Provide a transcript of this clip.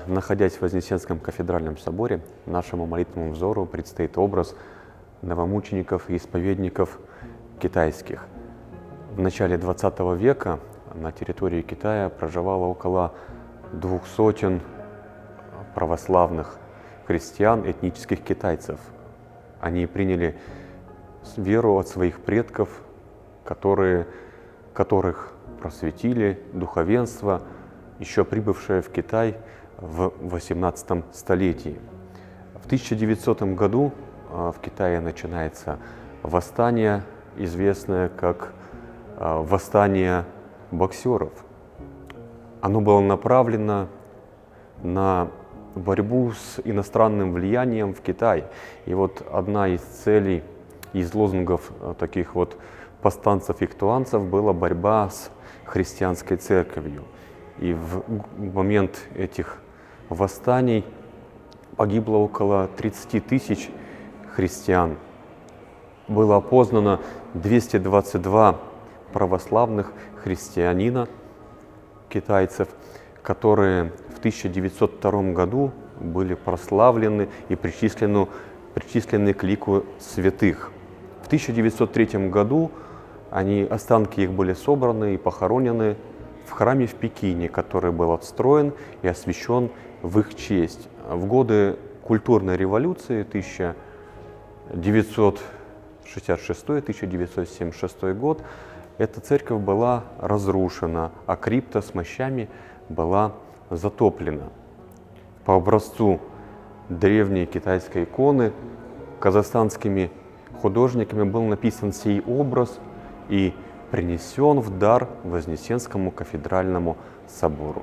Находясь в Вознесенском кафедральном соборе, нашему молитвенному взору предстоит образ новомучеников и исповедников китайских. В начале XX века на территории Китая проживало около 200 православных христиан, этнических китайцев. Они приняли веру от своих предков, которых просветили духовенство, еще прибывшее в Китай в XVIII столетии. В 1900 году в Китае начинается восстание, известное как восстание боксеров. Оно было направлено на борьбу с иностранным влиянием в Китай. И вот одна из целей, из лозунгов таких вот повстанцев-ихтуанцев была борьба с христианской церковью. И в момент этих восстаний погибло около 30 тысяч христиан. Было опознано 222 православных христианина, китайцев, которые в 1902 году были прославлены и причислены к лику святых. В 1903 году останки их были собраны и похоронены в храме в Пекине, который был отстроен и освящен в их честь. В годы культурной революции 1966-1976 год эта церковь была разрушена, а крипта с мощами была затоплена. По образцу древней китайской иконы казахстанскими художниками был написан сей образ и принесен в дар Вознесенскому кафедральному собору.